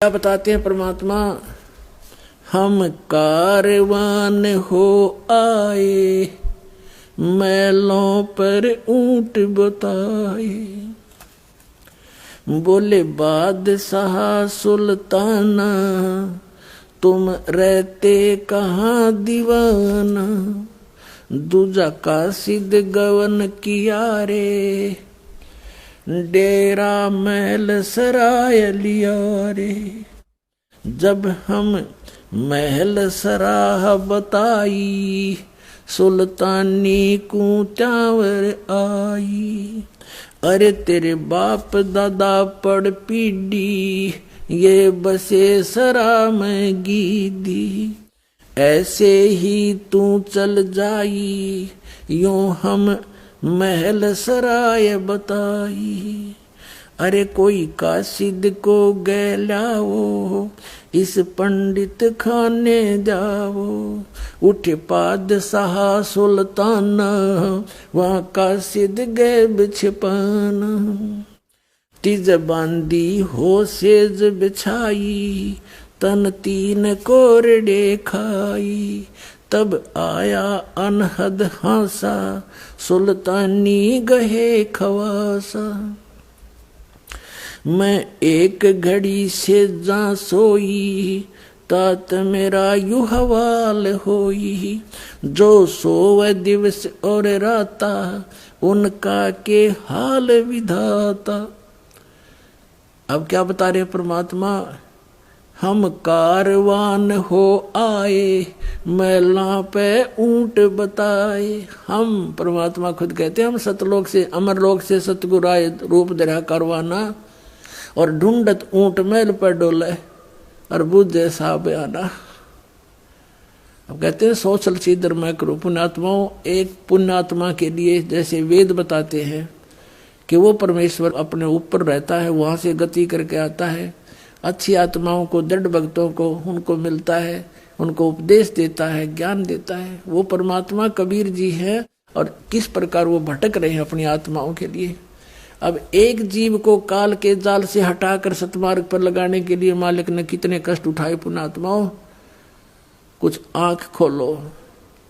क्या बताते हैं परमात्मा, हम कारवान हो आए, मैलों पर ऊंट बताए। बोले बादशाह सुल्ताना, तुम रहते कहाँ दीवाना। दूजा कासिद गवन किया रे, डेरा महल सराय लिया रे। जब हम महल सराह बताई, सुल्तानी को चावर आई। अरे तेरे बाप दादा पड़ पीढ़ी, ये बसे सरा में गीदी। ऐसे ही तू चल जाई, यूं हम महल सराय बताई। अरे कोई कासिद को गैलाओ, इस पंडित खाने जाओ। उठे पादशाह सुल्ताना, वहाँ कासिद गैब छिपाना। तिज बांदी हो सेज बिछाई, तन तीन कोरडे खाई। तब आया अनहद हासा, सुल्तानी गहे खवासा। मैं एक घड़ी से जा सोई, तात मेरा यू हवाल होई। जो सोव दिवस और राता, उनका के हाल विधाता। अब क्या बता रहे परमात्मा, हम कारवान हो आए, मैला पे ऊंट बताए। हम परमात्मा खुद कहते हैं, हम सतलोक से अमरलोक से सतगुरु आए, रूप धरा करवाना। और ढूंढत ऊंट मैल पर डोले, और बुझे साहब आना। अब कहते हैं सोचल सीधर मैं करूं। पुण्यात्माओं, एक पुण्यात्मा के लिए जैसे वेद बताते हैं कि वो परमेश्वर अपने ऊपर रहता है, वहां से गति करके आता है। अच्छी आत्माओं को, दृढ़ भक्तों को उनको मिलता है, उनको उपदेश देता है, ज्ञान देता है। वो परमात्मा कबीर जी है। और किस प्रकार वो भटक रहे हैं अपनी आत्माओं के लिए। अब एक जीव को काल के जाल से हटाकर सतमार्ग पर लगाने के लिए मालिक ने कितने कष्ट उठाए। पुण्यात्माओं, कुछ आंख खोलो।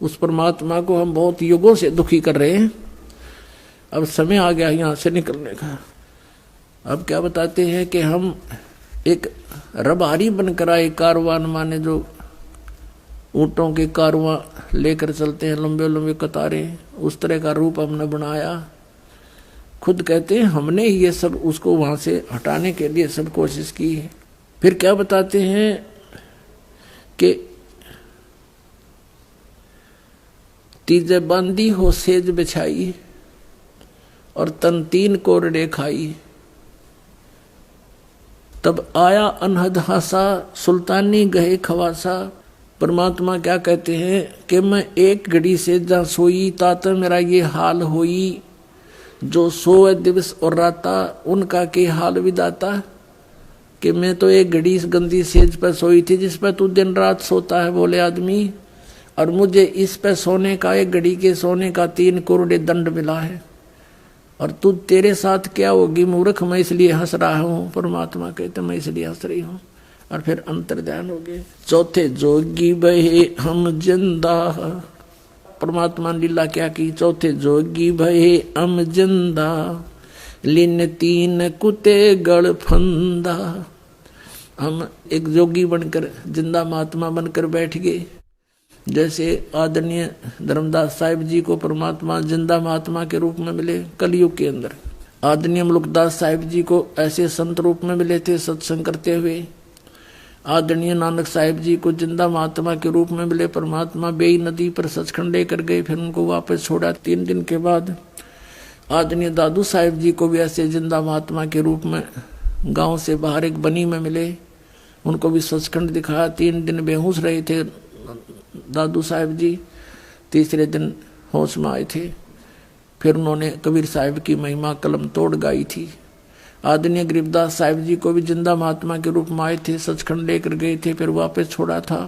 उस परमात्मा को हम बहुत युगों से दुखी कर रहे हैं। अब समय आ गया यहाँ से निकलने का। अब क्या बताते हैं कि हम एक रबारी बनकर आए, कारवान माने जो ऊंटों के कारवां लेकर चलते हैं, लंबे लंबे कतारें, उस तरह का रूप हमने बनाया। खुद कहते हैं हमने ही ये सब उसको वहां से हटाने के लिए सब कोशिश की है। फिर क्या बताते हैं कि तीजे बांदी हो सेज बिछाई, और तन तीन कोरडे खाई। तब आया अनहद हासा, सुल्तानी गहे खवासा। परमात्मा क्या कहते हैं कि मैं एक घड़ी से जहाँ सोई, तात मेरा ये हाल होई। जो सोए दिवस और राता, उनका के हाल विदाता। कि मैं तो एक घड़ी इस गंदी सेज पर सोई थी, जिस पर तू दिन रात सोता है बोले आदमी। और मुझे इस पर सोने का, एक घड़ी के सोने का 3 करोड़ दंड मिला है। और तू, तेरे साथ क्या होगी मूर्ख, मैं इसलिए हंस रहा हूँ। परमात्मा कहते मैं इसलिए हंस रही हूँ। और फिर अंतर्ध्यान हो गए। चौथे जोगी बहे हम जिंदा। परमात्मा ने लीला क्या की। चौथे जोगी भये हम जिंदा, लिन 3 कुते गड़ फंदा। हम एक जोगी बनकर, जिंदा महात्मा बनकर बैठ गए। जैसे आदरणीय धर्मदास साहिब जी को परमात्मा जिंदा महात्मा के रूप में मिले कलयुग के अंदर। आदरणीय मुल्कदास साहिब जी को ऐसे संत रूप में मिले थे सत्संग करते हुए। आदरणीय नानक साहिब जी को जिंदा महात्मा के रूप में मिले परमात्मा। बेई नदी पर सचखंड लेकर गए, फिर उनको वापस छोड़ा 3 दिन के बाद। आदरणीय दादू साहिब जी को भी ऐसे जिंदा महात्मा के रूप में गांव से बाहर एक बनी में मिले, उनको भी सचखंड दिखाया। 3 दिन बेहोश रहे थे दादू साहिब जी, तीसरे दिन होश में आए थे। फिर उन्होंने कबीर साहिब की महिमा कलम तोड़ गाई थी। आदरणीय गरीबदास साहिब जी को भी जिंदा महात्मा के रूप में आए थे, सचखंड लेकर गए थे, फिर वापस छोड़ा था।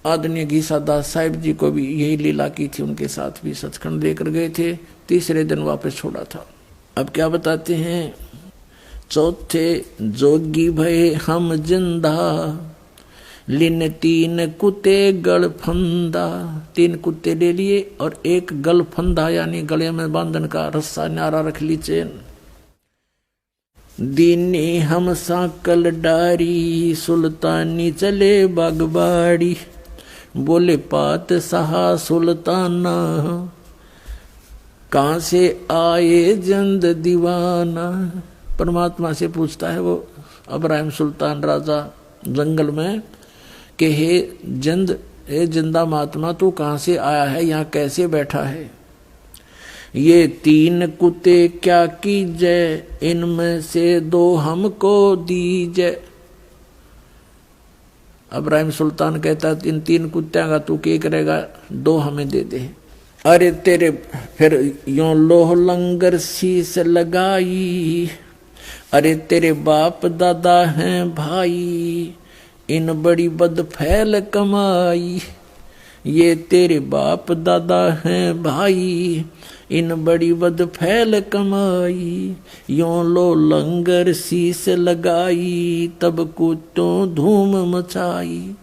आदरणीय गीसा दास साहिब जी को भी यही लीला की थी, उनके साथ भी सचखंड लेकर गए थे, तीसरे दिन वापस छोड़ा था। अब क्या बताते हैं, चौथे जोगी भये हम जिंदा, लिन 3 कुत्ते गल फंदा। 3 कुत्ते ले लिए और एक गल फंदा यानी गले में बांधन का रस्सा नारा रख ली चैन। दीने हम साकल डारी, सुल्तानी चले बागबाड़ी। बोले पात सहा सुल्ताना, कहाँ से आए जंद दीवाना। परमात्मा से पूछता है वो इब्राहिम सुल्तान राजा जंगल में कि हे जिंदा महात्मा तू कहाँ से आया है, यहाँ कैसे बैठा है। ये 3 कुत्ते क्या कीजे, इनमें से 2 हमको दीजे। इब्राहिम सुल्तान कहता इन 3 कुत्तों का तू क्या करेगा, 2 हमें दे दे। अरे तेरे फिर यों लोह लंगर शीस लगाई, अरे तेरे बाप दादा हैं भाई, इन बड़ी बद फैल कमाई। ये तेरे बाप दादा हैं भाई, इन बड़ी बद फैल कमाई। यों लो लंगर शीस लगाई, तब कुत्तों धूम मचाई।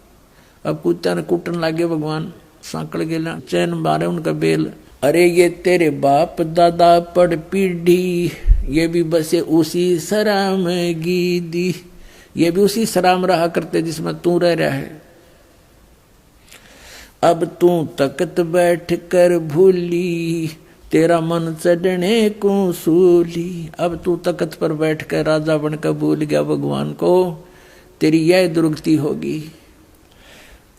अब कुत्ता ने कुटन लागे भगवान, सांकड़ गेला चैन मारे उनका बेल। अरे ये तेरे बाप दादा पड़ पीढ़ी, ये भी बसे उसी सरा में गीदी। ये भी उसी सरा में रहा करते जिसमें तू रह रहा है। अब तू तकत बैठ कर भूली, तेरा मन चढ़ने को सूली। अब तू तकत पर बैठ कर राजा बनकर भूल गया भगवान को, तेरी यह दुर्गति होगी।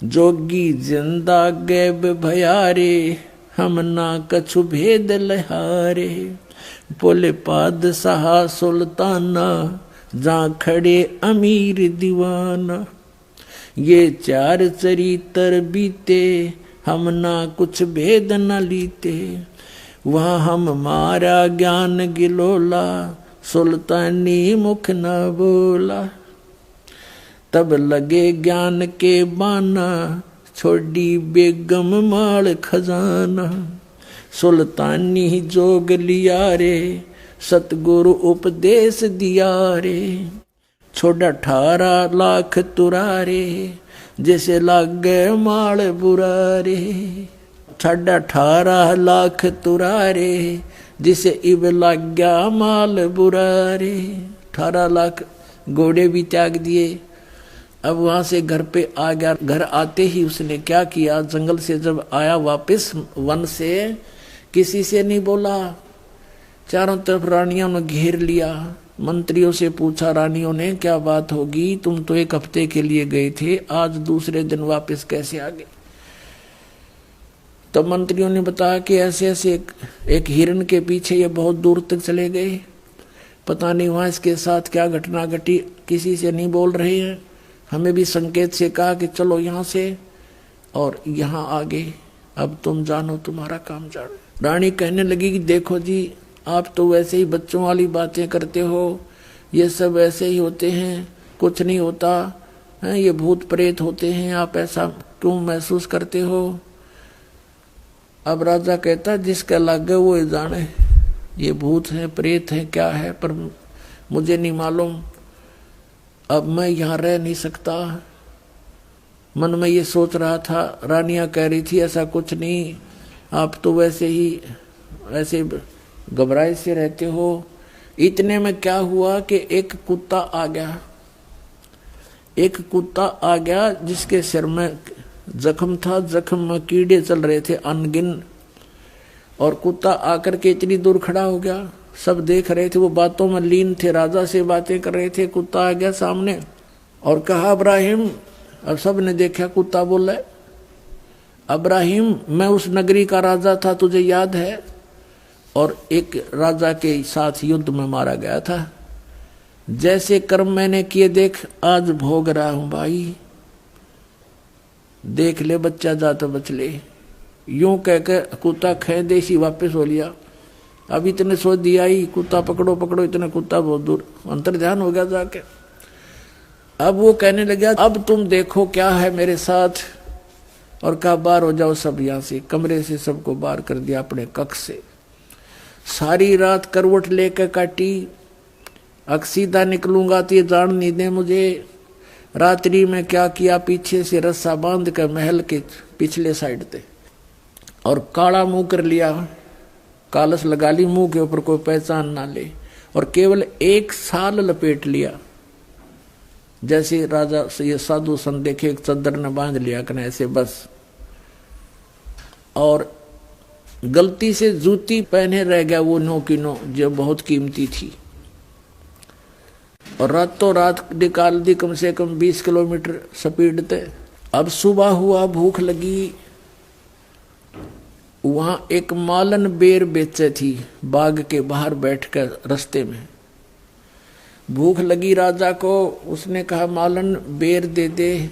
जोगी जिंदा गैब भयारे, हम ना कछु भेद लहारे। बोले पादशाह सुल्ताना, जहाँ खड़े अमीर दीवाना। ये 4 चरित्र बीते, हम ना कुछ भेद न लीते। वहाँ हम मारा ज्ञान गिलोला, सुल्तानी मुख न बोला। तब लगे ज्ञान के बाना, छोड़ी बेगम माल खजाना। सुल्तानी जोग लिया रे, सतगुरु उपदेश दिया रे। छोड़ा 18 लाख तुरारे, जैसे लागे माल बुरारे। 18 लाख तुरारे, जिसे इब लाग गया माल बुरारे। 18 लाख घोड़े भी त्याग दिए। अब वहां से घर पे आ गया। घर आते ही उसने क्या किया, जंगल से जब आया वापस वन से, किसी से नहीं बोला। चारों तरफ रानियों ने घेर लिया। मंत्रियों से पूछा रानियों ने क्या बात होगी, तुम तो 1 हफ्ते के लिए गए थे, आज दूसरे दिन वापस कैसे आ गए। तब मंत्रियों ने बताया कि ऐसे ऐसे एक हिरण के पीछे ये बहुत दूर तक चले गए, पता नहीं वहां इसके साथ क्या घटना घटी, किसी से नहीं बोल रहे हैं। हमें भी संकेत से कहा कि चलो यहाँ से और यहाँ आगे, अब तुम जानो, तुम्हारा काम जानो। रानी कहने लगी कि देखो जी, आप तो वैसे ही बच्चों वाली बातें करते हो, ये सब ऐसे ही होते हैं, कुछ नहीं होता है, ये भूत प्रेत होते हैं, आप ऐसा क्यों महसूस करते हो। अब राजा कहता जिसका लागे वो जाने, ये भूत है प्रेत है क्या है, पर मुझे नहीं मालूम। अब मैं यहाँ रह नहीं सकता। मन में ये सोच रहा था। रानियां कह रही थी ऐसा कुछ नहीं, आप तो वैसे ही ऐसे घबराए से रहते हो। इतने में क्या हुआ कि एक कुत्ता आ गया। एक कुत्ता आ गया जिसके सिर में जख्म था, जख्म में कीड़े चल रहे थे अनगिन। और कुत्ता आकर के इतनी दूर खड़ा हो गया, सब देख रहे थे, वो बातों में लीन थे, राजा से बातें कर रहे थे। कुत्ता आ गया सामने और कहा इब्राहिम। अब सब ने देखा, कुत्ता बोला इब्राहिम मैं उस नगरी का राजा था, तुझे याद है, और एक राजा के साथ युद्ध में मारा गया था। जैसे कर्म मैंने किए देख आज भोग रहा हूं भाई, देख ले बच्चा जा तो बच ले। यूं कहकर कुत्ता खे देसी वापस हो लिया। अब इतने सोच दिया ही, कुत्ता पकड़ो पकड़ो, इतने कुत्ता बहुत दूर अंतर ध्यान हो गया जाके। अब वो कहने लगा अब तुम देखो क्या है मेरे साथ, और कहा बाहर हो जाओ सब यहाँ से। कमरे से सबको बाहर कर दिया अपने कक्ष से। सारी रात करवट लेकर काटी, सीधा निकलूंगा तो ये जान नहीं दे मुझे। रात्रि में क्या किया, पीछे से रस्सा बांध कर महल के पिछले साइड पे और काला मुंह कर लिया, कालस लगा ली मुंह के ऊपर, कोई पहचान ना ले, और केवल 1 साल लपेट लिया। जैसे राजा से ये साधु संत देखे, एक चद्दर ने बांध लिया कने ऐसे बस। और गलती से जूती पहने रह गया, वो 9 की 9 जो बहुत कीमती थी, और रातों रात निकाल दी, कम से कम 20 किलोमीटर स्पीड थे। अब सुबह हुआ, भूख लगी, वहां एक मालन बेर बेचे थी, बाग के बाहर बैठकर रास्ते में। भूख लगी राजा को, उसने कहा मालन बेर दे दे,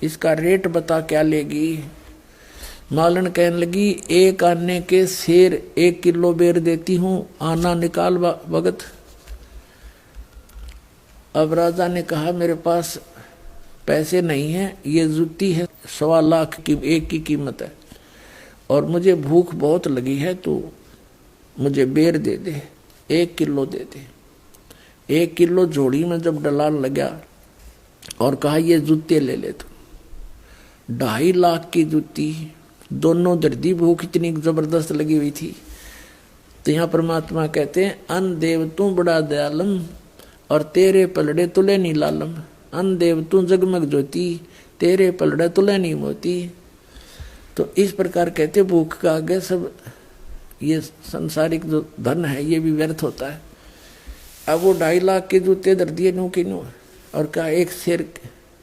इसका रेट बता क्या लेगी। मालन कहने लगी 1 आने के शेर 1 किलो बेर देती हूं, आना निकाल भगत। अब राजा ने कहा मेरे पास पैसे नहीं है, ये जूती है 1.25 लाख की, एक की कीमत है, और मुझे भूख बहुत लगी है, तो मुझे बेर दे दे, 1 किलो दे दे। 1 किलो जोड़ी में जब डलान लगा और कहा ये जूते ले ले, तो 2.5 लाख की जूती, दोनों दर्दी, भूख इतनी जबरदस्त लगी हुई थी। तो यहाँ परमात्मा कहते हैं अन देव तू बड़ा दयालम और तेरे पलड़े तुले नी लालम। अन देव तू जगमग ज्योति, तेरे पलड़े तुले नी मोती। तो इस प्रकार कहते भूख का आगे सब ये संसारिक जो धन है ये भी व्यर्थ होता है। अब वो 2.5 लाख के जूते दर दिए नू की नू, और कहा 1 शेर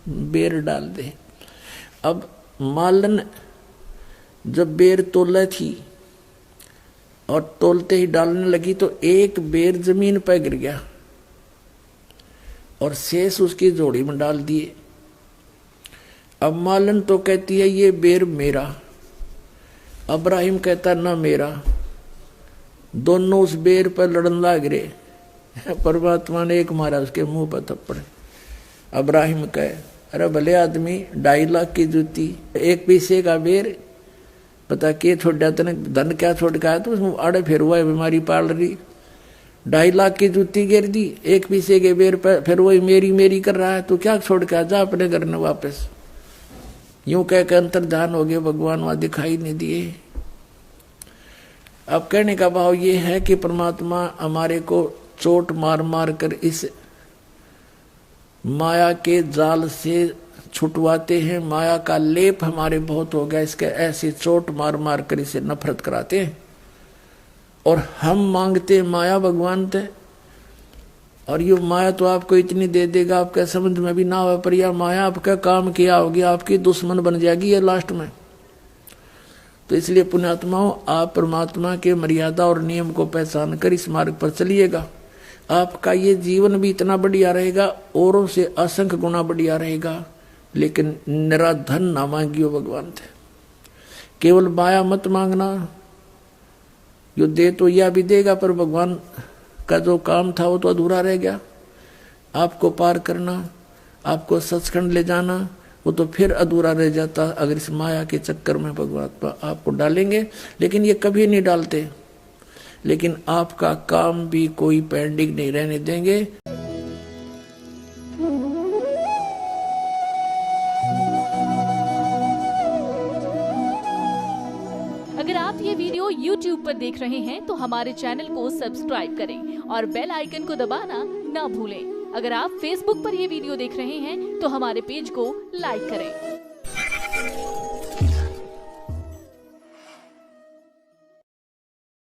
बेर डाल दे। अब मालन जब बेर तोला थी और तोलते ही डालने लगी तो 1 बेर जमीन पर गिर गया और शेष उसकी जोड़ी में डाल दिए। अब मालन तो कहती है ये बेर मेरा, अब्राहिम कहता ना मेरा, दोनों उस बेर पर लड़न लग गिरे। परमात्मा ने एक मारा उसके मुंह पर थप्पड़। अब्राहिम कहे अरे भले आदमी, 2.5 लाख की जूती, 1 पैसे का बेर, पता के छोड़ा तने धन क्या छोड़ का है, तो उसमें आड़े फिर हुआ है बीमारी पाल रही। 2.5 लाख की जूती गिर दी, 1 पैसे के बेर पर फिर वही मेरी मेरी कर रहा है, तो क्या छोड़ के जा अपने घर में वापस। यूं कह के अंतर्धान हो गए, भगवान वहां दिखाई नहीं दिए। अब कहने का भाव ये है कि परमात्मा हमारे को चोट मार मार कर इस माया के जाल से छुटवाते हैं। माया का लेप हमारे बहुत हो गया, इसके ऐसी चोट मार मार कर इसे नफरत कराते हैं, और हम मांगते माया भगवान थे। और ये माया तो आपको इतनी दे देगा आपका समझ में भी ना हो, पर यह माया आपका काम किया होगी, आपकी दुश्मन बन जाएगी ये लास्ट में। तो इसलिए पुण्यात्माओं, आप परमात्मा के मर्यादा और नियम को पहचान कर इस मार्ग पर चलिएगा। आपका ये जीवन भी इतना बढ़िया रहेगा, औरों से असंख्य गुना बढ़िया रहेगा। लेकिन निरा धन ना मांगियो भगवान थे, केवल माया मत मांगना। जो दे तो यह भी देगा, पर भगवान का जो काम था वो तो अधूरा रह गया। आपको पार करना, आपको सचखंड ले जाना, वो तो फिर अधूरा रह जाता अगर इस माया के चक्कर में भगवान आपको डालेंगे। लेकिन ये कभी नहीं डालते, लेकिन आपका काम भी कोई पेंडिंग नहीं रहने देंगे। अगर आप ये वीडियो YouTube पर देख रहे हैं तो हमारे चैनल को सब्सक्राइब करें और बेल आइकन को दबाना ना भूलें। अगर आप Facebook पर ये वीडियो देख रहे हैं तो हमारे पेज को लाइक करें।